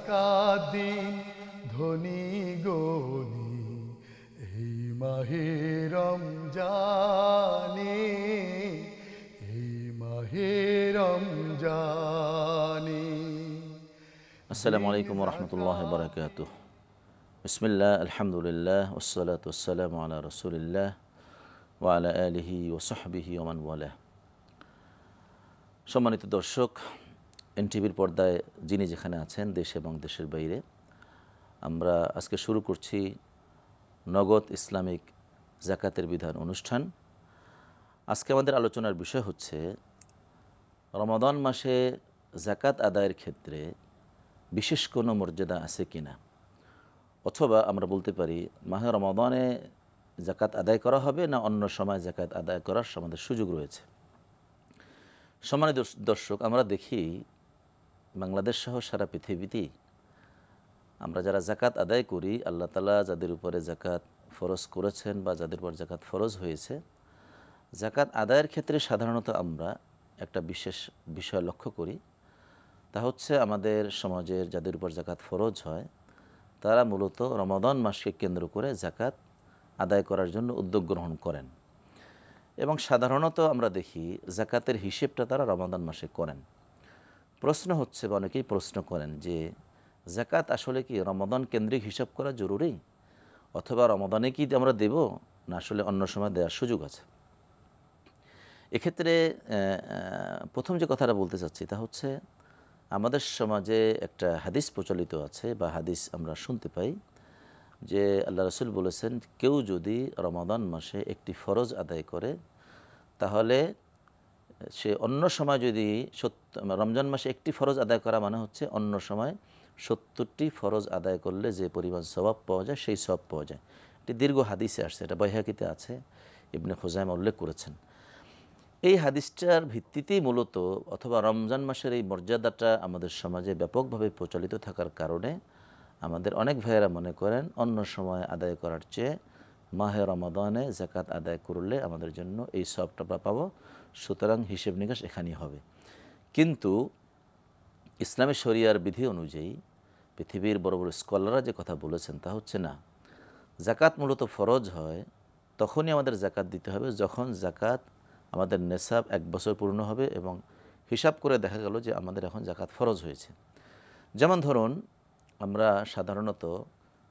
কাদিন ধনী গনি এই মাহে রমজানে, এই মাহে রমজানে। আসসালামু আলাইকুম ওরহমতুল্লাহ বারাকাতুহ। বিসমিল্লাহ, আলহামদুলিল্লাহ, ওসসালাতু ওয়াসসালামু আলা রাসূলিল্লাহ ওয়া আলা আলিহি ওয়া সাহবিহি ওয়া মান ওয়ালাহ। সম্মানিত দর্শক, এনটিভির পর্দায় যিনি যেখানে আছেন, দেশে এবং দেশের বাইরে, আমরা আজকে শুরু করছি নগদ ইসলামিক যাকাতের বিধান অনুষ্ঠান। আজকে আমাদের আলোচনার বিষয় হচ্ছে রমাদান মাসে যাকাত আদায়ের ক্ষেত্রে বিশেষ কোনো মর্যাদা আছে কিনা, অথবা আমরা বলতে পারি মাহে রমাদানে যাকাত আদায় করা হবে না অন্য সময় যাকাত আদায় করার আমাদের সুযোগ রয়েছে। সম্মানিত দর্শক, আমরা দেখি বাংলাদেশ সহ সারা পৃথিবীতেই আমরা যারা যাকাত আদায় করি, আল্লাহ তাআলা যাদের উপরে যাকাত ফরজ করেছেন বা যাদের উপর যাকাত ফরজ হয়েছে, যাকাত আদায়ের ক্ষেত্রে সাধারণত আমরা একটা বিশেষ বিষয় লক্ষ্য করি। তা হচ্ছে আমাদের সমাজের যাদের উপর যাকাত ফরজ হয় তারা মূলত রমাদান মাসকে কেন্দ্র করে যাকাত আদায় করার জন্য উদ্যোগ গ্রহণ করেন, এবং সাধারণত আমরা দেখি যাকাতের হিসেবটা তারা রমাদান মাসে করেন। প্রশ্ন হচ্ছে, বা অনেকেই প্রশ্ন করেন যে যাকাত আসলে কি রমাদান কেন্দ্রিক হিসাব করা জরুরি, অথবা রমাদানে কি আমরা দেব না আসলে অন্য সময় দেওয়ার সুযোগ আছে। এক্ষেত্রে প্রথম যে কথাটা বলতে চাচ্ছি তা হচ্ছে আমাদের সমাজে একটা হাদিস প্রচলিত আছে বা হাদিস আমরা শুনতে পাই যে আল্লাহ রাসূল বলেছেন, কেউ যদি রমাদান মাসে একটি ফরজ আদায় করে তাহলে সে অন্য সময় যদি রমজান মাসে একটি ফরজ আদায় করা মানে হচ্ছে অন্য সময় 70টি ফরজ আদায় করলে যে পরিমাণ সওয়াব পাওয়া যায় সেই সওয়াব পাওয়া যায়। এটি দীর্ঘ হাদিসে আসছে, এটা বাইহাকিতে আছে, ইবনে খুজাইমা উল্লেখ করেছেন। এই হাদিসটার ভিত্তিতেই মূলত অথবা রমজান মাসের এই মর্যাদাটা আমাদের সমাজে ব্যাপকভাবে প্রচলিত থাকার কারণে আমাদের অনেক ভাইয়েরা মনে করেন অন্য সময় আদায় করার চেয়ে মাহে রমাদানে যাকাত আদায় করলে আমাদের জন্য এই সওয়াবটা পাবো, সুতরাং হিসেব নিকাশ এখানেই হবে। কিন্তু ইসলামী শরিয়ার বিধি অনুযায়ী পৃথিবীর বড় বড় স্কলাররা যে কথা বলেছেন তা হচ্ছে না, যাকাত মূলত ফরজ হয় তখনই আমাদের যাকাত দিতে হবে যখন যাকাত আমাদের নেসাব 1 বছর পূর্ণ হবে এবং হিসাব করে দেখা গেল যে আমাদের এখন যাকাত ফরজ হয়েছে। যেমন ধরুন, আমরা সাধারণত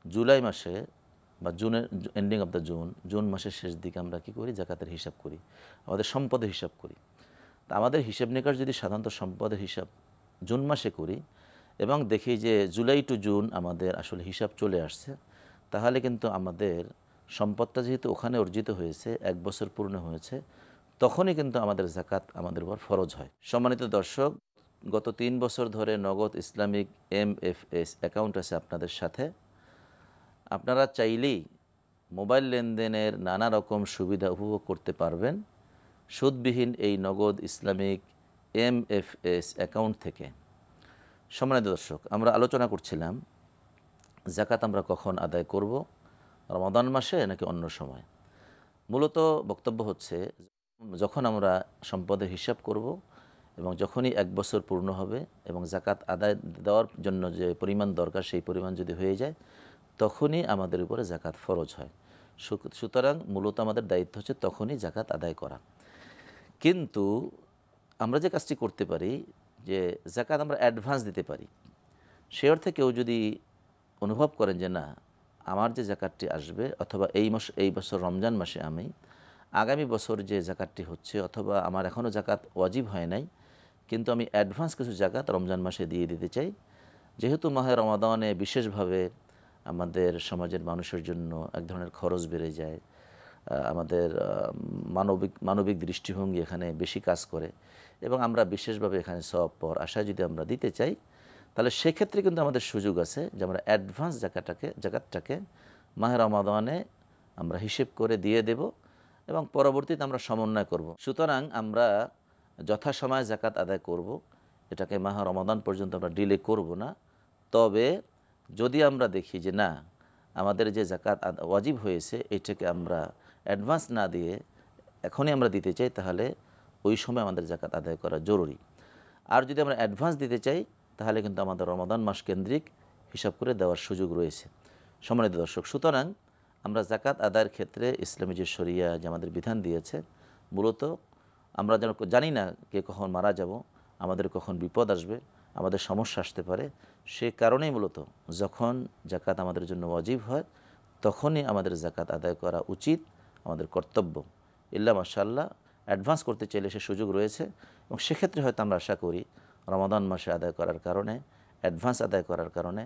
জুলাই মাসে বা জুনের এন্ডিং অফ দ্য জুন মাসের শেষ দিকে আমরা কী করি, যাকাতের হিসাব করি, আমাদের সম্পদের হিসাব করি। তা আমাদের হিসাব নিকাশ যদি সাধারণত সম্পদের হিসাব জুন মাসে করি এবং দেখি যে জুলাই টু জুন আমাদের আসলে হিসাব চলে আসছে, তাহলে কিন্তু আমাদের সম্পদটা যেহেতু ওখানে অর্জিত হয়েছে, 1 বছর পূর্ণ হয়েছে, তখনই কিন্তু আমাদের যাকাত আমাদের উপর ফরজ হয়। সম্মানিত দর্শক, গত 3 বছর ধরে নগদ ইসলামিক MFS অ্যাকাউন্ট আছে আপনাদের সাথে। আপনারা চাইলেই মোবাইল লেনদেনের নানা রকম সুবিধা উপভোগ করতে পারবেন সুদবিহীন এই নগদ ইসলামিক MFS অ্যাকাউন্ট থেকে। সম্মানিত দর্শক, আমরা আলোচনা করছিলাম যাকাত আমরা কখন আদায় করব, রমাদান মাসে নাকি অন্য সময়। মূলত বক্তব্য হচ্ছে, যখন আমরা সম্পদের হিসাব করব এবং যখনই 1 বছর পূর্ণ হবে এবং যাকাত আদায় দেওয়ার জন্য যে পরিমাণ দরকার সেই পরিমাণ যদি হয়ে যায়, তখনই আমাদের উপরে যাকাত ফরজ হয়। সুতরাং মূলত আমাদের দায়িত্ব হচ্ছে তখনই যাকাত আদায় করা। কিন্তু আমরা যে কাজটি করতে পারি যে যাকাত আমরা অ্যাডভান্স দিতে পারি। সে অর্থে কেউ যদি অনুভব করেন যে না, আমার যে যাকাতটি আসবে অথবা এই বছর রমজান মাসে আমি আগামী বছর যে যাকাতটি হচ্ছে, অথবা আমার এখনও যাকাত ওয়াজিব হয় নাই কিন্তু আমি অ্যাডভান্স কিছু যাকাত রমজান মাসে দিয়ে দিতে চাই, যেহেতু মাহে রমাদানে বিশেষভাবে আমাদের সমাজের মানুষের জন্য এক ধরনের খরচ বেড়ে যায়, আমাদের মানবিক দৃষ্টিভঙ্গি এখানে বেশি কাজ করে এবং আমরা বিশেষভাবে এখানে সওয়াব পাওয়ার আশায় যদি আমরা দিতে চাই, তাহলে সেক্ষেত্রে কিন্তু আমাদের সুযোগ আছে যে আমরা অ্যাডভান্স যাকাতটাকে মাহে রমাদানে আমরা হিসেব করে দিয়ে দেব এবং পরবর্তীতে আমরা সমন্বয় করব। সুতরাং আমরা যথাসময়ে যাকাত আদায় করব, এটাকে মাহে রমাদান পর্যন্ত আমরা ডিলে করব না। তবে যদি আমরা দেখি যে না, আমাদের যে যাকাত ওয়াজিব হয়েছে এটাকে আমরা অ্যাডভান্স না দিয়ে এখনই আমরা দিতে চাই, তাহলে ওই সময় আমাদের যাকাত আদায় করা জরুরি। আর যদি আমরা অ্যাডভান্স দিতে চাই তাহলে কিন্তু আমাদের রমাদান মাস কেন্দ্রিক হিসাব করে দেওয়ার সুযোগ রয়েছে। সম্মানিত দর্শক, সুতরাং আমরা জাকাত আদায়ের ক্ষেত্রে ইসলামী যে শরিয়া যে আমাদের বিধান দিয়েছে, মূলত আমরা যেন জানি না কে কখন মারা যাব, আমাদের কখন বিপদ আসবে, আমাদের সমস্যা আসতে পারে, সে কারণেই মূলত যখন জাকাত আমাদের জন্য ওয়াজিব হয় তখনই আমাদের জাকাত আদায় করা উচিত, আমাদের কর্তব্য। ইল্লা মাশাআল্লাহ অ্যাডভান্স করতে চাইলে সে সুযোগ রয়েছে, এবং সেক্ষেত্রে হয়তো আমরা আশা করি রমাদান মাসে আদায় করার কারণে, অ্যাডভান্স আদায় করার কারণে,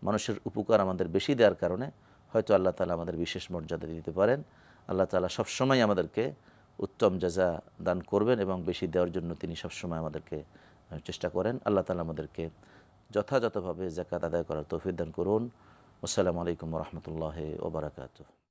মানুষের উপকার আমাদের বেশি দেওয়ার কারণে হয়তো আল্লাহ তাআলা আমাদের বিশেষ মর্যাদা দিতে পারেন। আল্লাহ তাআলা সবসময় আমাদেরকে উত্তম জাযা দান করবেন এবং বেশি দেওয়ার জন্য তিনি সবসময় আমাদেরকে চেষ্টা করেন। আল্লাহ তাআলা আমাদেরকে যথাযথভাবে যাকাত আদায় করার তৌফিক দান করুন। আসসালামু আলাইকুম ওয়া রাহমাতুল্লাহি ওয়া বারাকাতুহু।